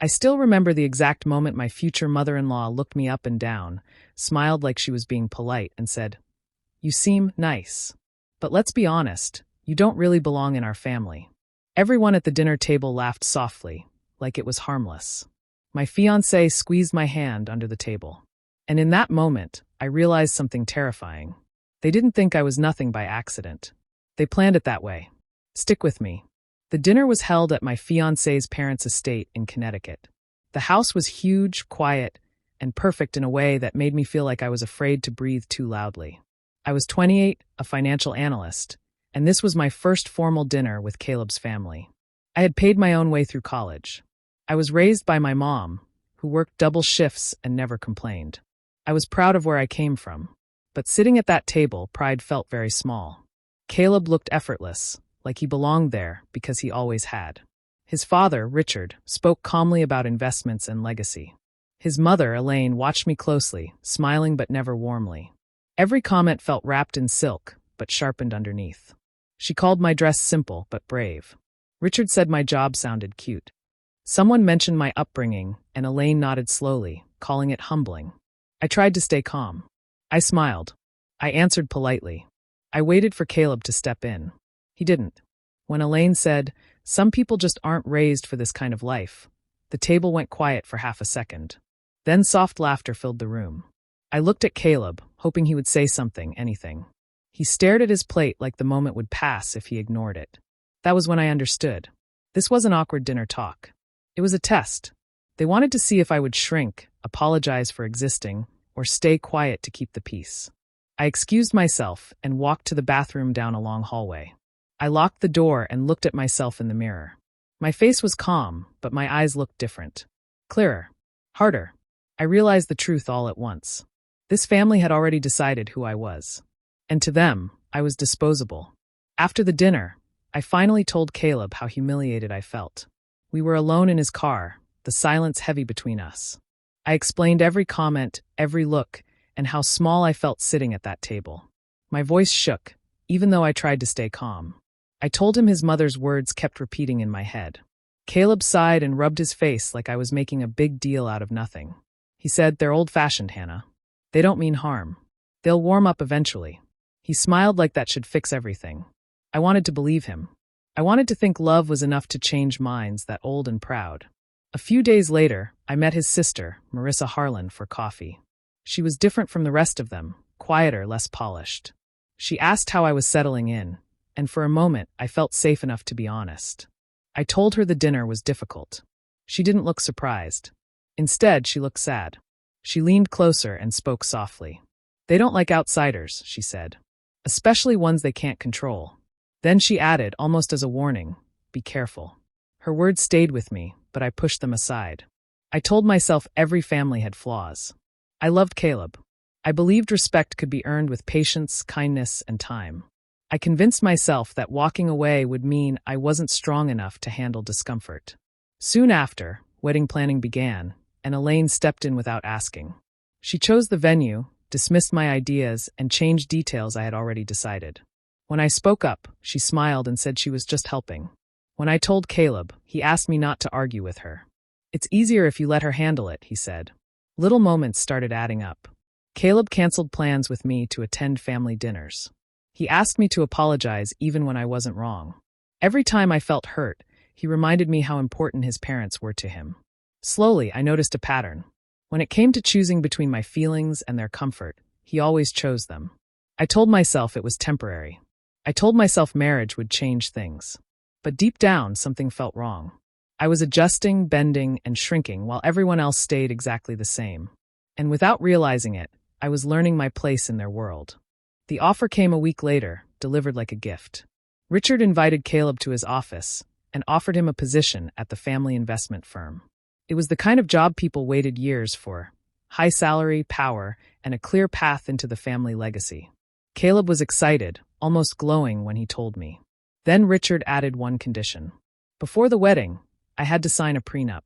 I still remember the exact moment my future mother-in-law looked me up and down, smiled like she was being polite, and said, "You seem nice. But let's be honest, you don't really belong in our family." Everyone at the dinner table laughed softly, like it was harmless. My fiancé squeezed my hand under the table. And in that moment, I realized something terrifying. They didn't think I was nothing by accident. They planned it that way. Stick with me. The dinner was held at my fiancé's parents' estate in Connecticut. The house was huge, quiet, and perfect in a way that made me feel like I was afraid to breathe too loudly. I was 28, a financial analyst, and this was my first formal dinner with Caleb's family. I had paid my own way through college. I was raised by my mom, who worked double shifts and never complained. I was proud of where I came from, but sitting at that table, pride felt very small. Caleb looked effortless, like he belonged there because he always had. His father, Richard, spoke calmly about investments and legacy. His mother, Elaine, watched me closely, smiling but never warmly. Every comment felt wrapped in silk, but sharpened underneath. She called my dress simple but brave. Richard said my job sounded cute. Someone mentioned my upbringing, and Elaine nodded slowly, calling it humbling. I tried to stay calm. I smiled. I answered politely. I waited for Caleb to step in. He didn't. When Elaine said, "Some people just aren't raised for this kind of life," the table went quiet for half a second. Then soft laughter filled the room. I looked at Caleb, hoping he would say something, anything. He stared at his plate like the moment would pass if he ignored it. That was when I understood. This wasn't awkward dinner talk. It was a test. They wanted to see if I would shrink, apologize for existing, or stay quiet to keep the peace. I excused myself and walked to the bathroom down a long hallway. I locked the door and looked at myself in the mirror. My face was calm, but my eyes looked different. Clearer. Harder. I realized the truth all at once. This family had already decided who I was. And to them, I was disposable. After the dinner, I finally told Caleb how humiliated I felt. We were alone in his car, the silence heavy between us. I explained every comment, every look, and how small I felt sitting at that table. My voice shook, even though I tried to stay calm. I told him his mother's words kept repeating in my head. Caleb sighed and rubbed his face like I was making a big deal out of nothing. He said, "They're old-fashioned, Hannah. They don't mean harm. They'll warm up eventually." He smiled like that should fix everything. I wanted to believe him. I wanted to think love was enough to change minds that old and proud. A few days later, I met his sister, Marissa Harlan, for coffee. She was different from the rest of them, quieter, less polished. She asked how I was settling in, and for a moment I felt safe enough to be honest. I told her the dinner was difficult. She didn't look surprised. Instead, she looked sad. She leaned closer and spoke softly. "They don't like outsiders," she said. "Especially ones they can't control." Then she added, almost as a warning, "Be careful." Her words stayed with me, but I pushed them aside. I told myself every family had flaws. I loved Caleb. I believed respect could be earned with patience, kindness, and time. I convinced myself that walking away would mean I wasn't strong enough to handle discomfort. Soon after, wedding planning began, and Elaine stepped in without asking. She chose the venue, dismissed my ideas, and changed details I had already decided. When I spoke up, she smiled and said she was just helping. When I told Caleb, he asked me not to argue with her. "It's easier if you let her handle it," he said. Little moments started adding up. Caleb canceled plans with me to attend family dinners. He asked me to apologize even when I wasn't wrong. Every time I felt hurt, he reminded me how important his parents were to him. Slowly, I noticed a pattern. When it came to choosing between my feelings and their comfort, he always chose them. I told myself it was temporary. I told myself marriage would change things. But deep down, something felt wrong. I was adjusting, bending, and shrinking while everyone else stayed exactly the same. And without realizing it, I was learning my place in their world. The offer came a week later, delivered like a gift. Richard invited Caleb to his office and offered him a position at the family investment firm. It was the kind of job people waited years for: high salary, power, and a clear path into the family legacy. Caleb was excited, almost glowing when he told me. Then Richard added one condition. Before the wedding, I had to sign a prenup.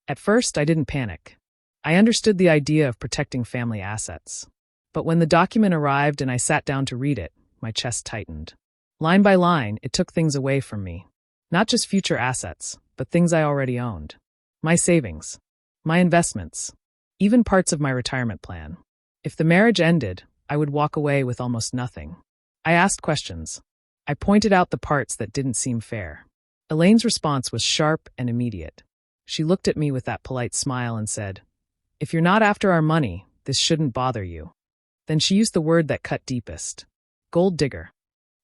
At first, I didn't panic. I understood the idea of protecting family assets. But when the document arrived and I sat down to read it, my chest tightened. Line by line, it took things away from me. Not just future assets, but things I already owned. my savings, my investments, even parts of my retirement plan. If the marriage ended, I would walk away with almost nothing. I asked questions. I pointed out the parts that didn't seem fair. Elaine's response was sharp and immediate. She looked at me with that polite smile and said, "If you're not after our money, this shouldn't bother you." Then she used the word that cut deepest. Gold digger.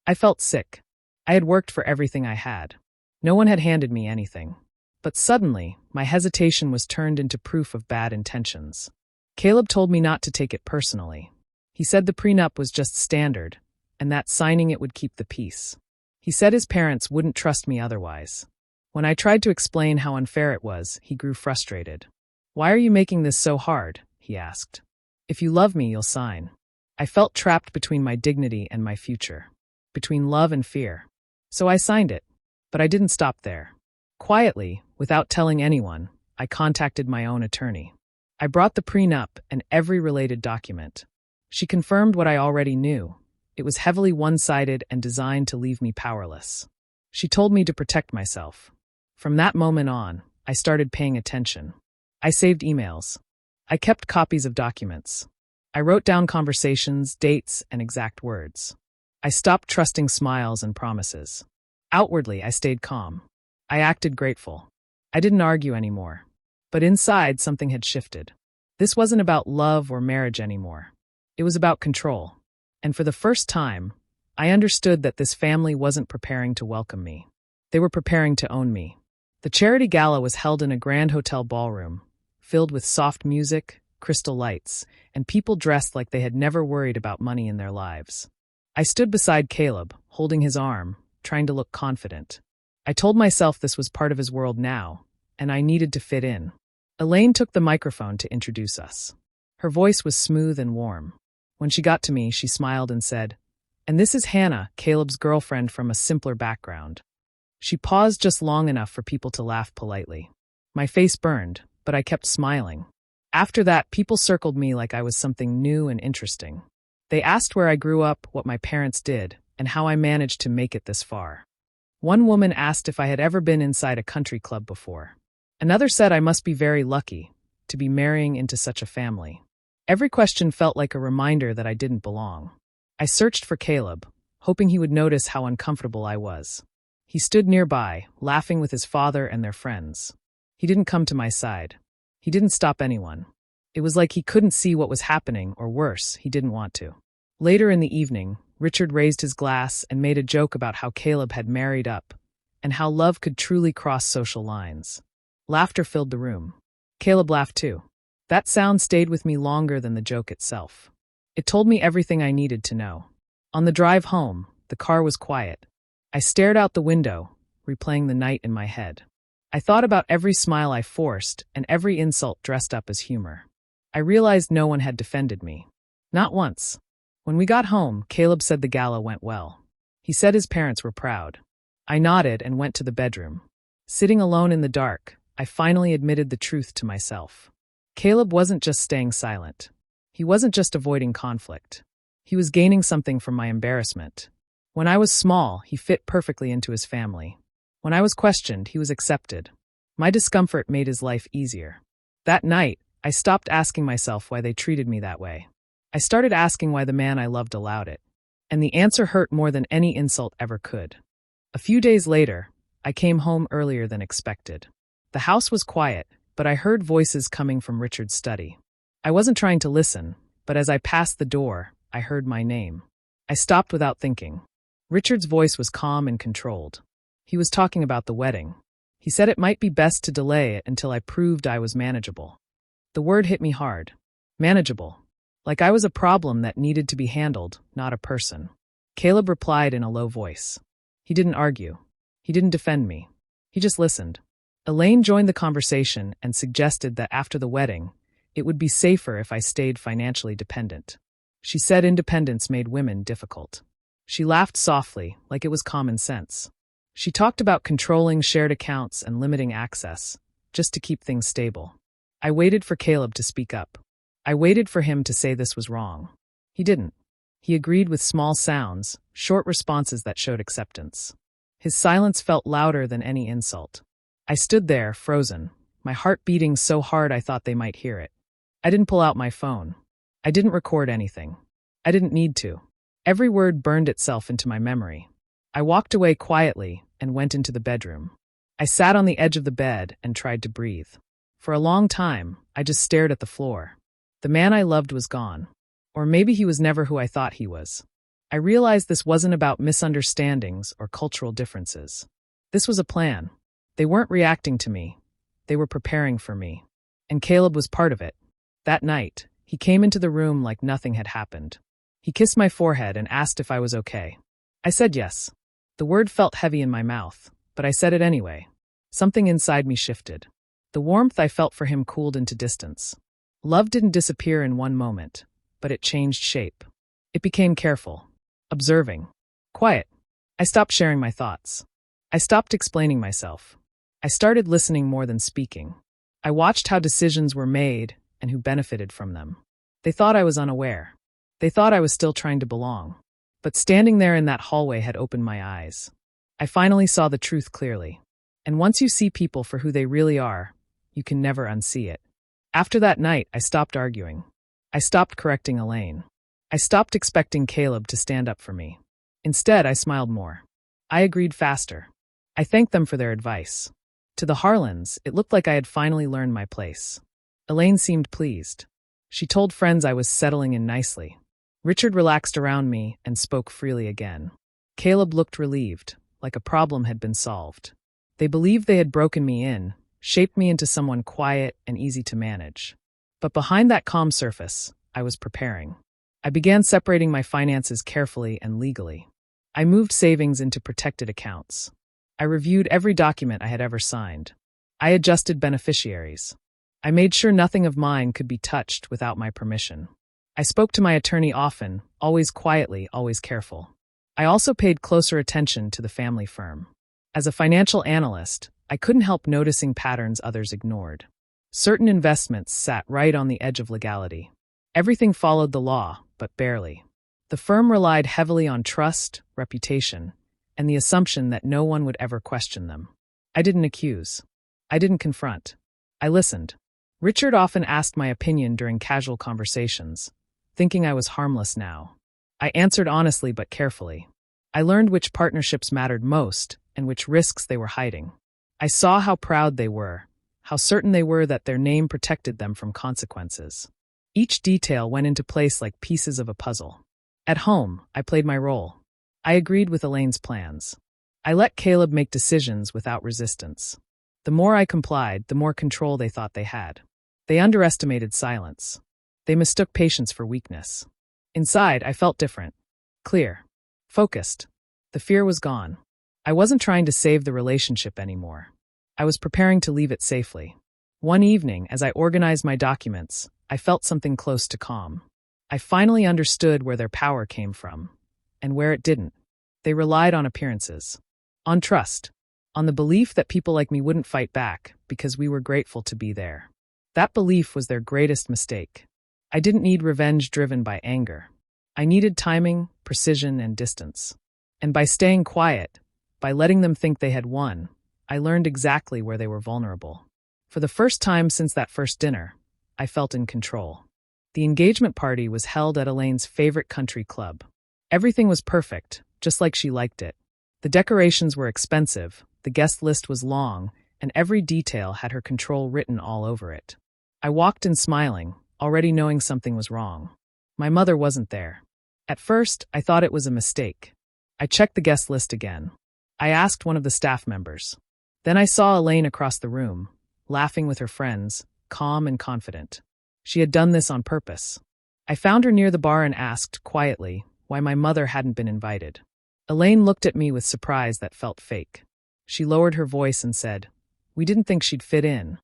I felt sick. I had worked for everything I had. No one had handed me anything. But suddenly, my hesitation was turned into proof of bad intentions. Caleb told me not to take it personally. He said the prenup was just standard, and that signing it would keep the peace. He said his parents wouldn't trust me otherwise. When I tried to explain how unfair it was, he grew frustrated. "Why are you making this so hard?" he asked. "If you love me, you'll sign." I felt trapped between my dignity and my future, between love and fear. So I signed it, but I didn't stop there. Quietly, without telling anyone, I contacted my own attorney. I brought the prenup and every related document. She confirmed what I already knew. It was heavily one-sided and designed to leave me powerless. She told me to protect myself. From that moment on, I started paying attention. I saved emails. I kept copies of documents. I wrote down conversations, dates, and exact words. I stopped trusting smiles and promises. Outwardly, I stayed calm. I acted grateful. I didn't argue anymore. But inside, something had shifted. This wasn't about love or marriage anymore. It was about control. And for the first time, I understood that this family wasn't preparing to welcome me. They were preparing to own me. The charity gala was held in a grand hotel ballroom, filled with soft music, crystal lights, and people dressed like they had never worried about money in their lives. I stood beside Caleb, holding his arm, trying to look confident. I told myself this was part of his world now, and I needed to fit in. Elaine took the microphone to introduce us. Her voice was smooth and warm. When she got to me, she smiled and said, "And this is Hannah, Caleb's girlfriend from a simpler background." She paused just long enough for people to laugh politely. My face burned, but I kept smiling. After that, people circled me like I was something new and interesting. They asked where I grew up, what my parents did, and how I managed to make it this far. One woman asked if I had ever been inside a country club before. Another said I must be very lucky to be marrying into such a family. Every question felt like a reminder that I didn't belong. I searched for Caleb, hoping he would notice how uncomfortable I was. He stood nearby, laughing with his father and their friends. He didn't come to my side. He didn't stop anyone. It was like he couldn't see what was happening, or worse, he didn't want to. Later in the evening, Richard raised his glass and made a joke about how Caleb had married up, and how love could truly cross social lines. Laughter filled the room. Caleb laughed too. That sound stayed with me longer than the joke itself. It told me everything I needed to know. On the drive home, the car was quiet. I stared out the window, replaying the night in my head. I thought about every smile I forced and every insult dressed up as humor. I realized no one had defended me. Not once. When we got home, Caleb said the gala went well. He said his parents were proud. I nodded and went to the bedroom. Sitting alone in the dark, I finally admitted the truth to myself. Caleb wasn't just staying silent. He wasn't just avoiding conflict. He was gaining something from my embarrassment. When I was small, he fit perfectly into his family. When I was questioned, he was accepted. My discomfort made his life easier. That night, I stopped asking myself why they treated me that way. I started asking why the man I loved allowed it. And the answer hurt more than any insult ever could. A few days later, I came home earlier than expected. The house was quiet, but I heard voices coming from Richard's study. I wasn't trying to listen, but as I passed the door, I heard my name. I stopped without thinking. Richard's voice was calm and controlled. He was talking about the wedding. He said it might be best to delay it until I proved I was manageable. The word hit me hard. Manageable. Like I was a problem that needed to be handled, not a person. Caleb replied in a low voice. He didn't argue. He didn't defend me. He just listened. Elaine joined the conversation and suggested that after the wedding, it would be safer if I stayed financially dependent. She said independence made women difficult. She laughed softly, like it was common sense. She talked about controlling shared accounts and limiting access, just to keep things stable. I waited for Caleb to speak up. I waited for him to say this was wrong. He didn't. He agreed with small sounds, short responses that showed acceptance. His silence felt louder than any insult. I stood there, frozen, my heart beating so hard I thought they might hear it. I didn't pull out my phone. I didn't record anything. I didn't need to. Every word burned itself into my memory. I walked away quietly and went into the bedroom. I sat on the edge of the bed and tried to breathe. For a long time, I just stared at the floor. The man I loved was gone. Or maybe he was never who I thought he was. I realized this wasn't about misunderstandings or cultural differences. This was a plan. They weren't reacting to me. They were preparing for me. And Caleb was part of it. That night, he came into the room like nothing had happened. He kissed my forehead and asked if I was okay. I said yes. The word felt heavy in my mouth, but I said it anyway. Something inside me shifted. The warmth I felt for him cooled into distance. Love didn't disappear in one moment, but it changed shape. It became careful, observing, quiet. I stopped sharing my thoughts. I stopped explaining myself. I started listening more than speaking. I watched how decisions were made and who benefited from them. They thought I was unaware. They thought I was still trying to belong. But standing there in that hallway had opened my eyes. I finally saw the truth clearly. And once you see people for who they really are, you can never unsee it. After that night, I stopped arguing. I stopped correcting Elaine. I stopped expecting Caleb to stand up for me. Instead, I smiled more. I agreed faster. I thanked them for their advice. To the Harlans, it looked like I had finally learned my place. Elaine seemed pleased. She told friends I was settling in nicely. Richard relaxed around me and spoke freely again. Caleb looked relieved, like a problem had been solved. They believed they had broken me in, shaped me into someone quiet and easy to manage. But behind that calm surface, I was preparing. I began separating my finances carefully and legally. I moved savings into protected accounts. I reviewed every document I had ever signed. I adjusted beneficiaries. I made sure nothing of mine could be touched without my permission. I spoke to my attorney often, always quietly, always careful. I also paid closer attention to the family firm. As a financial analyst, I couldn't help noticing patterns others ignored. Certain investments sat right on the edge of legality. Everything followed the law, but barely. The firm relied heavily on trust, reputation, and the assumption that no one would ever question them. I didn't accuse. I didn't confront. I listened. Richard often asked my opinion during casual conversations, thinking I was harmless now. I answered honestly but carefully. I learned which partnerships mattered most and which risks they were hiding. I saw how proud they were, how certain they were that their name protected them from consequences. Each detail went into place like pieces of a puzzle. At home, I played my role. I agreed with Elaine's plans. I let Caleb make decisions without resistance. The more I complied, the more control they thought they had. They underestimated silence. They mistook patience for weakness. Inside, I felt different. Clear. Focused. The fear was gone. I wasn't trying to save the relationship anymore. I was preparing to leave it safely. One evening, as I organized my documents, I felt something close to calm. I finally understood where their power came from, and where it didn't. They relied on appearances. On trust. On the belief that people like me wouldn't fight back because we were grateful to be there. That belief was their greatest mistake. I didn't need revenge driven by anger. I needed timing, precision, and distance. And by staying quiet, by letting them think they had won, I learned exactly where they were vulnerable. For the first time since that first dinner, I felt in control. The engagement party was held at Elaine's favorite country club. Everything was perfect, just like she liked it. The decorations were expensive, the guest list was long, and every detail had her control written all over it. I walked in smiling, already knowing something was wrong. My mother wasn't there. At first, I thought it was a mistake. I checked the guest list again. I asked one of the staff members. Then I saw Elaine across the room, laughing with her friends, calm and confident. She had done this on purpose. I found her near the bar and asked, quietly, why my mother hadn't been invited. Elaine looked at me with surprise that felt fake. She lowered her voice and said, "We didn't think she'd fit in."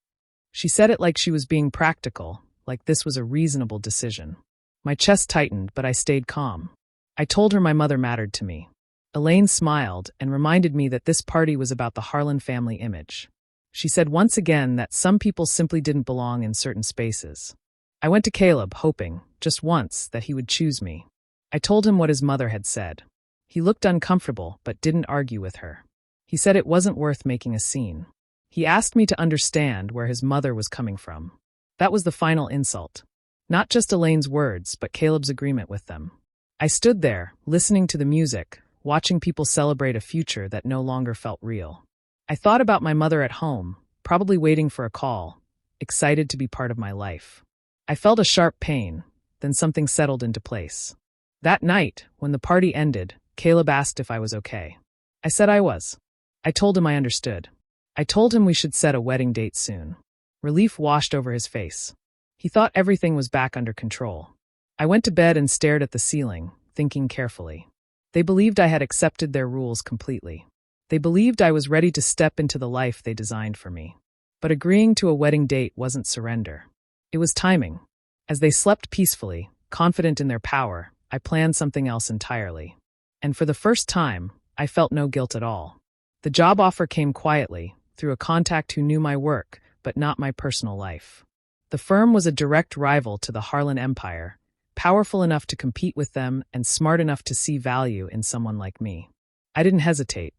She said it like she was being practical, like this was a reasonable decision. My chest tightened, but I stayed calm. I told her my mother mattered to me. Elaine smiled and reminded me that this party was about the Harlan family image. She said once again that some people simply didn't belong in certain spaces. I went to Caleb, hoping, just once, that he would choose me. I told him what his mother had said. He looked uncomfortable, but didn't argue with her. He said it wasn't worth making a scene. He asked me to understand where his mother was coming from. That was the final insult. Not just Elaine's words, but Caleb's agreement with them. I stood there, listening to the music, watching people celebrate a future that no longer felt real. I thought about my mother at home, probably waiting for a call, excited to be part of my life. I felt a sharp pain, then something settled into place. That night, when the party ended, Caleb asked if I was okay. I said I was. I told him I understood. I told him we should set a wedding date soon. Relief washed over his face. He thought everything was back under control. I went to bed and stared at the ceiling, thinking carefully. They believed I had accepted their rules completely. They believed I was ready to step into the life they designed for me. But agreeing to a wedding date wasn't surrender. It was timing. As they slept peacefully, confident in their power, I planned something else entirely. And for the first time, I felt no guilt at all. The job offer came quietly, through a contact who knew my work, but not my personal life. The firm was a direct rival to the Harlan Empire, powerful enough to compete with them and smart enough to see value in someone like me. I didn't hesitate.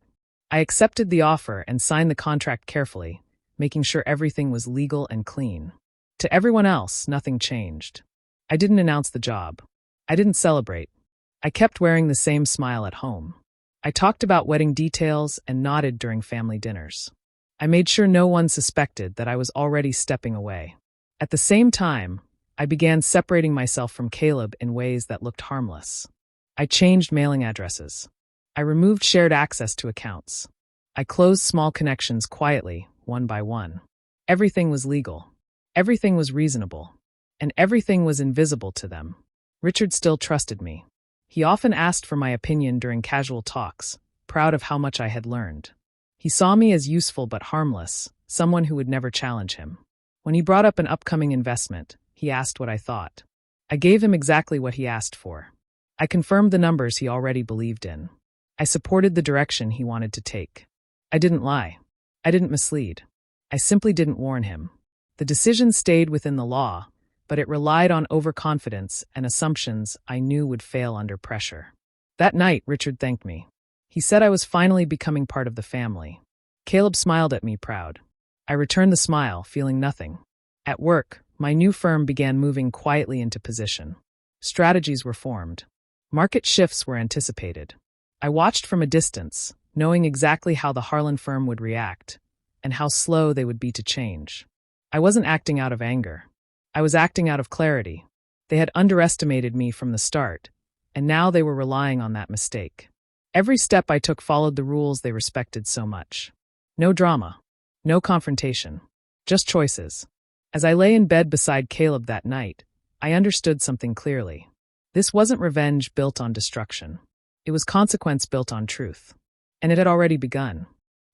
I accepted the offer and signed the contract carefully, making sure everything was legal and clean. To everyone else, nothing changed. I didn't announce the job. I didn't celebrate. I kept wearing the same smile at home. I talked about wedding details and nodded during family dinners. I made sure no one suspected that I was already stepping away. At the same time, I began separating myself from Caleb in ways that looked harmless. I changed mailing addresses. I removed shared access to accounts. I closed small connections quietly, one by one. Everything was legal. Everything was reasonable. And everything was invisible to them. Richard still trusted me. He often asked for my opinion during casual talks, proud of how much I had learned. He saw me as useful but harmless, someone who would never challenge him. When he brought up an upcoming investment, he asked what I thought. I gave him exactly what he asked for. I confirmed the numbers he already believed in. I supported the direction he wanted to take. I didn't lie. I didn't mislead. I simply didn't warn him. The decision stayed within the law, but it relied on overconfidence and assumptions I knew would fail under pressure. That night, Richard thanked me. He said I was finally becoming part of the family. Caleb smiled at me, proud. I returned the smile, feeling nothing. At work, my new firm began moving quietly into position. Strategies were formed. Market shifts were anticipated. I watched from a distance, knowing exactly how the Harlan firm would react, and how slow they would be to change. I wasn't acting out of anger. I was acting out of clarity. They had underestimated me from the start, and now they were relying on that mistake. Every step I took followed the rules they respected so much. No drama. No confrontation. Just choices. As I lay in bed beside Caleb that night, I understood something clearly. This wasn't revenge built on destruction. It was consequence built on truth. And it had already begun.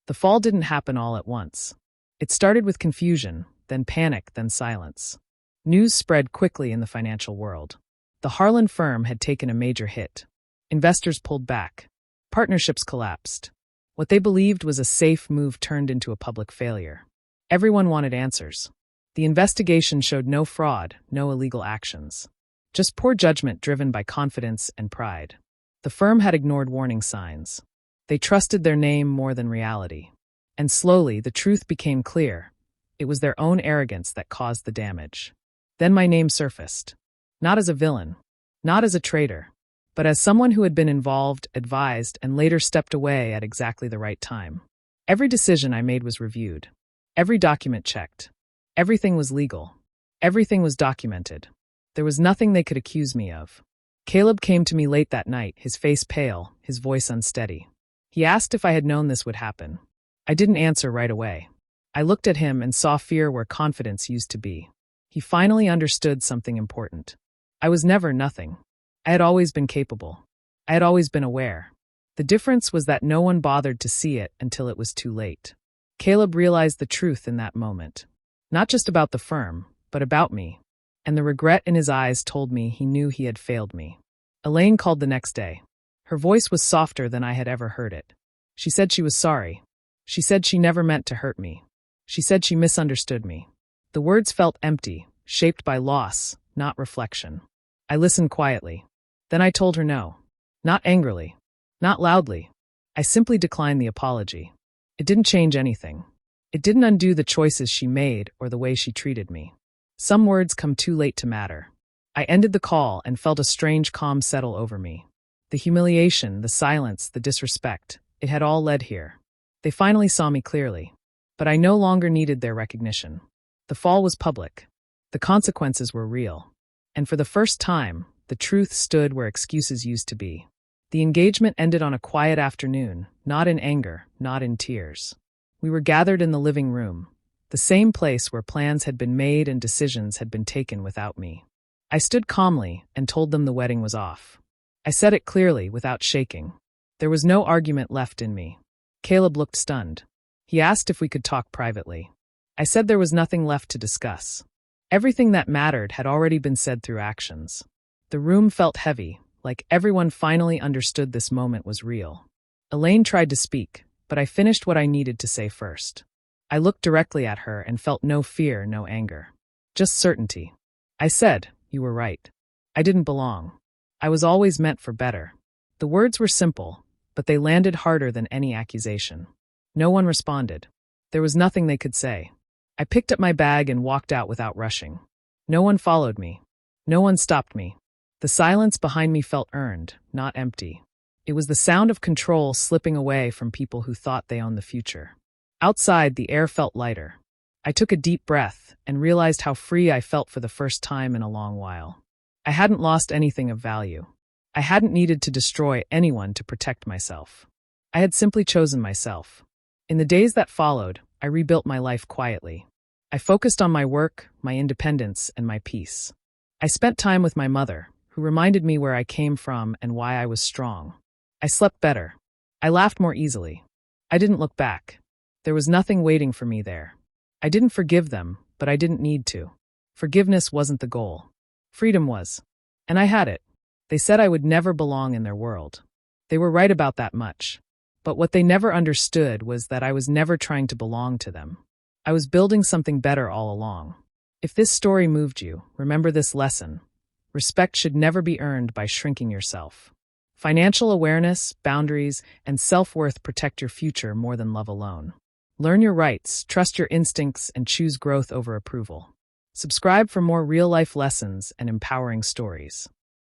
The fall didn't happen all at once. It started with confusion, then panic, then silence. News spread quickly in the financial world. The Harlan firm had taken a major hit. Investors pulled back. Partnerships collapsed. What they believed was a safe move turned into a public failure. Everyone wanted answers. The investigation showed no fraud, no illegal actions. Just poor judgment driven by confidence and pride. The firm had ignored warning signs. They trusted their name more than reality. And slowly, the truth became clear. It was their own arrogance that caused the damage. Then my name surfaced. Not as a villain. Not as a traitor. But as someone who had been involved, advised, and later stepped away at exactly the right time. Every decision I made was reviewed. Every document checked. Everything was legal. Everything was documented. There was nothing they could accuse me of. Caleb came to me late that night, his face pale, his voice unsteady. He asked if I had known this would happen. I didn't answer right away. I looked at him and saw fear where confidence used to be. He finally understood something important. I was never nothing. I had always been capable. I had always been aware. The difference was that no one bothered to see it until it was too late. Caleb realized the truth in that moment. Not just about the firm, but about me. And the regret in his eyes told me he knew he had failed me. Elaine called the next day. Her voice was softer than I had ever heard it. She said she was sorry. She said she never meant to hurt me. She said she misunderstood me. The words felt empty, shaped by loss, not reflection. I listened quietly. Then I told her no. Not angrily. Not loudly. I simply declined the apology. It didn't change anything. It didn't undo the choices she made or the way she treated me. Some words come too late to matter. I ended the call and felt a strange calm settle over me. The humiliation, the silence, the disrespect, it had all led here. They finally saw me clearly. But I no longer needed their recognition. The fall was public. The consequences were real. And for the first time, the truth stood where excuses used to be. The engagement ended on a quiet afternoon, not in anger, not in tears. We were gathered in the living room, the same place where plans had been made and decisions had been taken without me. I stood calmly and told them the wedding was off. I said it clearly, without shaking. There was no argument left in me. Caleb looked stunned. He asked if we could talk privately. I said there was nothing left to discuss. Everything that mattered had already been said through actions. The room felt heavy, like everyone finally understood this moment was real. Elaine tried to speak, but I finished what I needed to say first. I looked directly at her and felt no fear, no anger. Just certainty. I said, "You were right. I didn't belong. I was always meant for better." The words were simple, but they landed harder than any accusation. No one responded. There was nothing they could say. I picked up my bag and walked out without rushing. No one followed me. No one stopped me. The silence behind me felt earned, not empty. It was the sound of control slipping away from people who thought they owned the future. Outside, the air felt lighter. I took a deep breath and realized how free I felt for the first time in a long while. I hadn't lost anything of value. I hadn't needed to destroy anyone to protect myself. I had simply chosen myself. In the days that followed, I rebuilt my life quietly. I focused on my work, my independence, and my peace. I spent time with my mother, who reminded me where I came from and why I was strong. I slept better. I laughed more easily. I didn't look back. There was nothing waiting for me there. I didn't forgive them, but I didn't need to. Forgiveness wasn't the goal. Freedom was. And I had it. They said I would never belong in their world. They were right about that much. But what they never understood was that I was never trying to belong to them. I was building something better all along. If this story moved you, remember this lesson. Respect should never be earned by shrinking yourself. Financial awareness, boundaries, and self-worth protect your future more than love alone. Learn your rights, trust your instincts, and choose growth over approval. Subscribe for more real-life lessons and empowering stories.